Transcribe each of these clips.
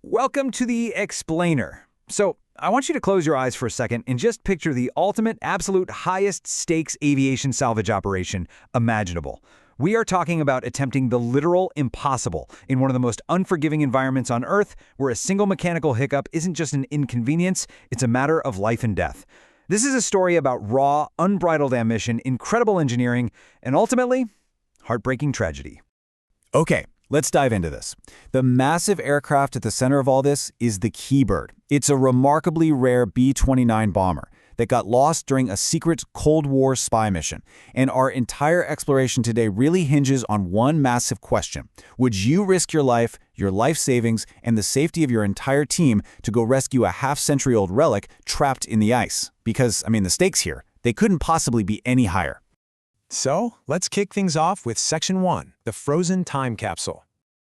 Welcome to the Explainer. So, I want you to close your eyes for a second and just picture the ultimate, absolute highest stakes aviation salvage operation imaginable. We are talking about attempting the literal impossible in one of the most unforgiving environments on Earth, where a single mechanical hiccup isn't just an inconvenience, it's a matter of life and death. This is a story about raw, unbridled ambition, incredible engineering, and ultimately, heartbreaking tragedy. Okay, let's dive into this. The massive aircraft at the center of all this is the Keybird. It's a remarkably rare B-29 bomber that got lost during a secret Cold War spy mission. And our entire exploration today really hinges on one massive question. Would you risk your life savings, and the safety of your entire team to go rescue a half-century-old relic trapped in the ice? Because, the stakes here, they couldn't possibly be any higher. So, let's kick things off with Section 1, the Frozen Time Capsule.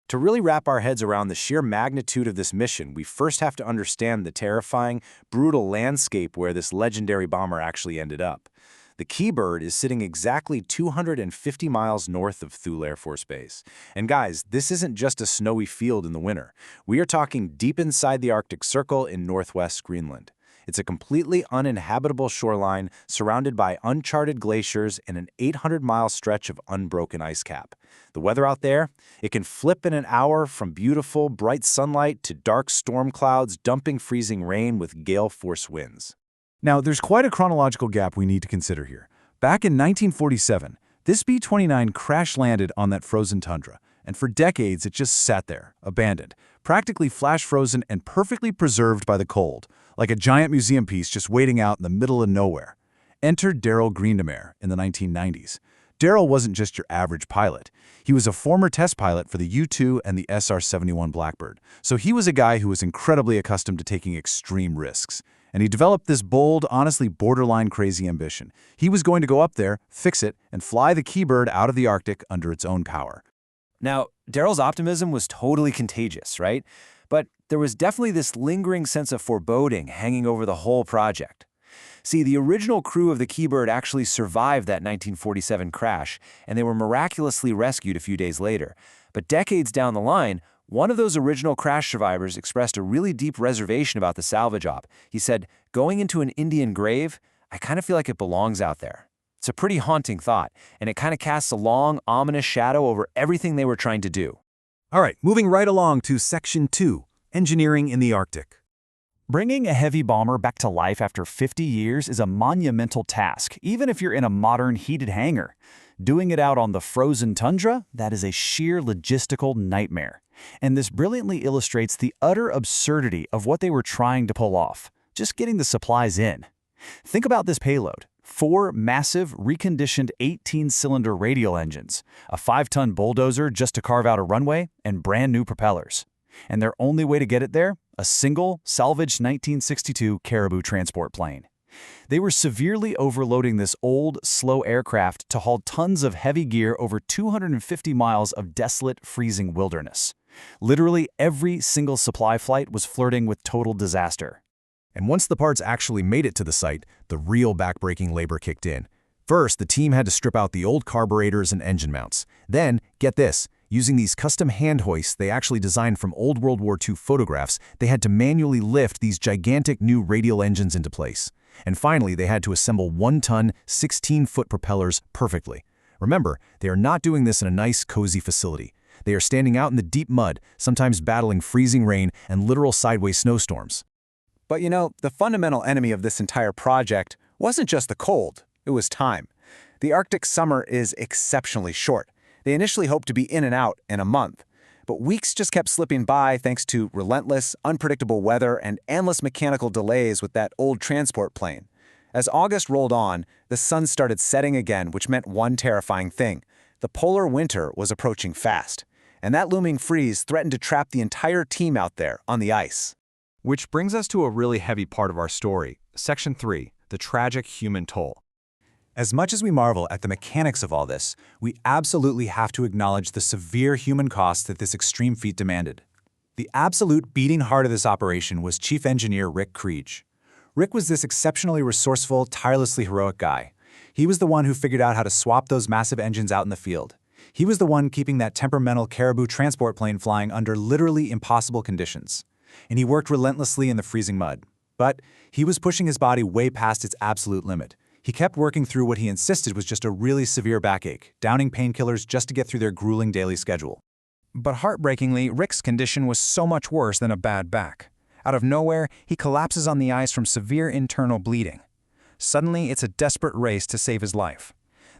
To really wrap our heads around the sheer magnitude of this mission, we first have to understand the terrifying, brutal landscape where this legendary bomber actually ended up. The Keybird is sitting exactly 250 miles north of Thule Air Force Base. And guys, this isn't just a snowy field in the winter. We are talking deep inside the Arctic Circle in northwest Greenland. It's a completely uninhabitable shoreline surrounded by uncharted glaciers and an 800-mile stretch of unbroken ice cap. The weather out there, it can flip in an hour from beautiful, bright sunlight to dark storm clouds dumping freezing rain with gale-force winds. Now, there's quite a chronological gap we need to consider here. Back in 1947, this B-29 crash-landed on that frozen tundra, and for decades it just sat there, abandoned, practically flash-frozen and perfectly preserved by the cold, like a giant museum piece just waiting out in the middle of nowhere. Enter Darrell Greendemeyer in the 1990s. Darrell wasn't just your average pilot. He was a former test pilot for the U-2 and the SR-71 Blackbird, so he was a guy who was incredibly accustomed to taking extreme risks. And he developed this bold, honestly borderline crazy ambition. He was going to go up there, fix it, and fly the Keybird out of the Arctic under its own power. Now, Darrell's optimism was totally contagious, right? But there was definitely this lingering sense of foreboding hanging over the whole project. See, the original crew of the Keybird actually survived that 1947 crash, and they were miraculously rescued a few days later. But decades down the line, one of those original crash survivors expressed a really deep reservation about the salvage op. He said, "Going into an Indian grave, I kind of feel like it belongs out there." It's a pretty haunting thought, and it kind of casts a long, ominous shadow over everything they were trying to do. All right, moving right along to Section 2, Engineering in the Arctic. Bringing a heavy bomber back to life after 50 years is a monumental task, even if you're in a modern heated hangar. Doing it out on the frozen tundra, that is a sheer logistical nightmare. And this brilliantly illustrates the utter absurdity of what they were trying to pull off, just getting the supplies in. Think about this payload. 4 massive, reconditioned 18-cylinder radial engines, a 5-ton bulldozer just to carve out a runway, and brand new propellers. And their only way to get it there? A single, salvaged 1962 Caribou transport plane. They were severely overloading this old, slow aircraft to haul tons of heavy gear over 250 miles of desolate, freezing wilderness. Literally every single supply flight was flirting with total disaster. And once the parts actually made it to the site, the real backbreaking labor kicked in. First, the team had to strip out the old carburetors and engine mounts. Then, get this, using these custom hand hoists they actually designed from old World War II photographs, they had to manually lift these gigantic new radial engines into place. And finally, they had to assemble 1-ton, 16-foot propellers perfectly. Remember, they are not doing this in a nice, cozy facility. They are standing out in the deep mud, sometimes battling freezing rain and literal sideways snowstorms. But the fundamental enemy of this entire project wasn't just the cold, it was time. The Arctic summer is exceptionally short. They initially hoped to be in and out in a month. But weeks just kept slipping by thanks to relentless, unpredictable weather and endless mechanical delays with that old transport plane. As August rolled on, the sun started setting again, which meant one terrifying thing. The polar winter was approaching fast. And that looming freeze threatened to trap the entire team out there on the ice. Which brings us to a really heavy part of our story, Section 3, the tragic human toll. As much as we marvel at the mechanics of all this, we absolutely have to acknowledge the severe human cost that this extreme feat demanded. The absolute beating heart of this operation was Chief Engineer Rick Kriege. Rick was this exceptionally resourceful, tirelessly heroic guy. He was the one who figured out how to swap those massive engines out in the field. He was the one keeping that temperamental Caribou transport plane flying under literally impossible conditions. and he worked relentlessly in the freezing mud. But he was pushing his body way past its absolute limit. He kept working through what he insisted was just a really severe backache, downing painkillers just to get through their grueling daily schedule. But heartbreakingly, Rick's condition was so much worse than a bad back. Out of nowhere, he collapses on the ice from severe internal bleeding. Suddenly, it's a desperate race to save his life.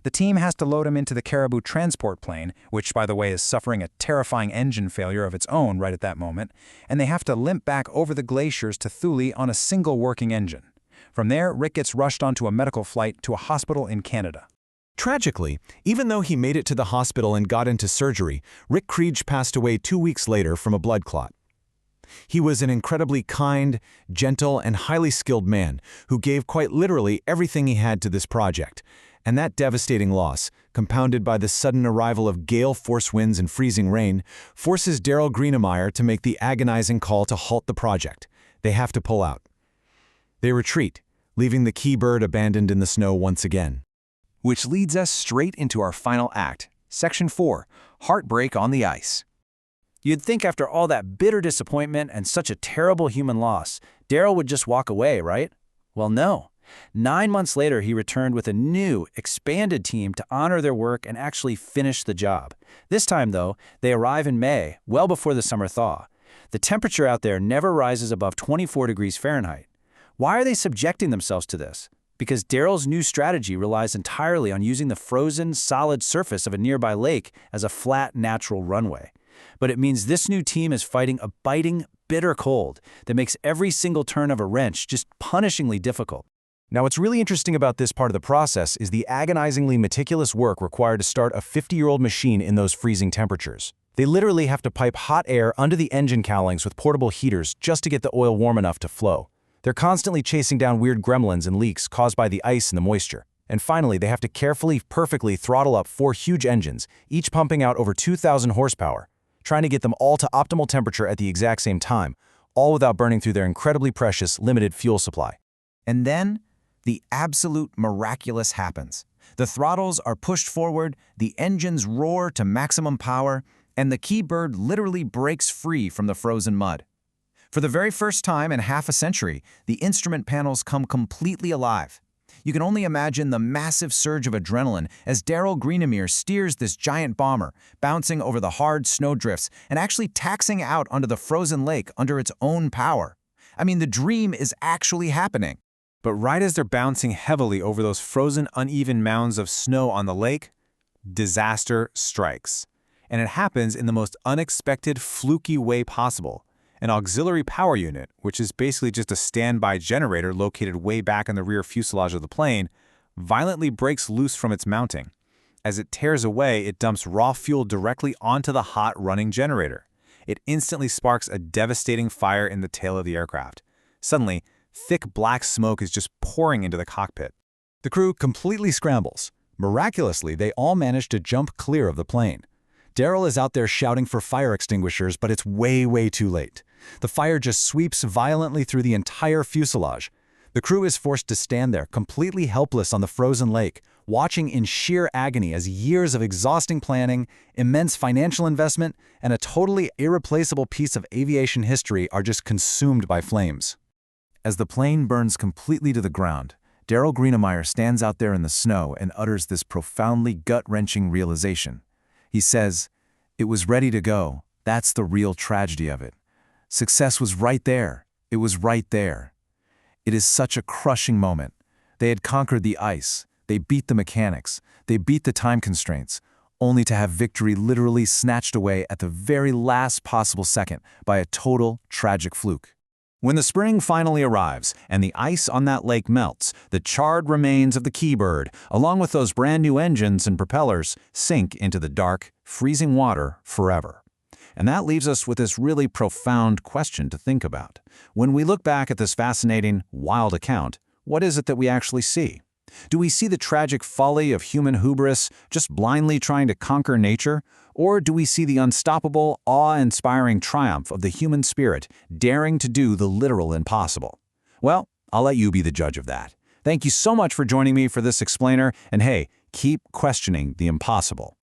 The team has to load him into the Caribou transport plane, which, by the way, is suffering a terrifying engine failure of its own right at that moment, and they have to limp back over the glaciers to Thule on a single working engine. From there, Rick gets rushed onto a medical flight to a hospital in Canada. Tragically, even though he made it to the hospital and got into surgery, Rick Creech passed away 2 weeks later from a blood clot. He was an incredibly kind, gentle, and highly skilled man who gave quite literally everything he had to this project. And that devastating loss, compounded by the sudden arrival of gale force winds and freezing rain, forces Daryl Greenemeyer to make the agonizing call to halt the project. They have to pull out. They retreat, leaving the Key Bird abandoned in the snow once again. Which leads us straight into our final act, Section 4, Heartbreak on the Ice. You'd think after all that bitter disappointment and such a terrible human loss, Daryl would just walk away, right? Well, no. 9 months later, he returned with a new, expanded team to honor their work and actually finish the job. This time, though, they arrive in May, well before the summer thaw. The temperature out there never rises above 24 degrees Fahrenheit. Why are they subjecting themselves to this? Because Daryl's new strategy relies entirely on using the frozen, solid surface of a nearby lake as a flat, natural runway. But it means this new team is fighting a biting, bitter cold that makes every single turn of a wrench just punishingly difficult. Now, what's really interesting about this part of the process is the agonizingly meticulous work required to start a 50-year-old machine in those freezing temperatures. They literally have to pipe hot air under the engine cowlings with portable heaters just to get the oil warm enough to flow. They're constantly chasing down weird gremlins and leaks caused by the ice and the moisture. And finally, they have to carefully, perfectly throttle up 4 huge engines, each pumping out over 2,000 horsepower, trying to get them all to optimal temperature at the exact same time, all without burning through their incredibly precious, limited fuel supply. And then, the absolute miraculous happens. The throttles are pushed forward, the engines roar to maximum power, and the Key Bird literally breaks free from the frozen mud. For the very first time in half a century, the instrument panels come completely alive. You can only imagine the massive surge of adrenaline as Daryl Greenemeyer steers this giant bomber, bouncing over the hard snowdrifts and actually taxiing out onto the frozen lake under its own power. I mean, the dream is actually happening. But right as they're bouncing heavily over those frozen, uneven mounds of snow on the lake, disaster strikes. And it happens in the most unexpected, fluky way possible. An auxiliary power unit, which is basically just a standby generator located way back in the rear fuselage of the plane, violently breaks loose from its mounting. As it tears away, it dumps raw fuel directly onto the hot, running generator. It instantly sparks a devastating fire in the tail of the aircraft. Suddenly, thick black smoke is just pouring into the cockpit. The crew completely scrambles. Miraculously, they all manage to jump clear of the plane. Daryl is out there shouting for fire extinguishers, but it's way too late. The fire just sweeps violently through the entire fuselage. The crew is forced to stand there, completely helpless on the frozen lake, watching in sheer agony as years of exhausting planning, immense financial investment, and a totally irreplaceable piece of aviation history are just consumed by flames. As the plane burns completely to the ground, Daryl Greenemeyer stands out there in the snow and utters this profoundly gut-wrenching realization. He says, "It was ready to go. That's the real tragedy of it. Success was right there. It was right there." It is such a crushing moment. They had conquered the ice. They beat the mechanics. They beat the time constraints, only to have victory literally snatched away at the very last possible second by a total, tragic fluke. When the spring finally arrives and the ice on that lake melts, the charred remains of the Key Bird, along with those brand new engines and propellers, sink into the dark, freezing water forever. And that leaves us with this really profound question to think about. When we look back at this fascinating, wild account, what is it that we actually see? Do we see the tragic folly of human hubris, just blindly trying to conquer nature? Or do we see the unstoppable, awe-inspiring triumph of the human spirit, daring to do the literal impossible? Well, I'll let you be the judge of that. Thank you so much for joining me for this explainer, and hey, keep questioning the impossible.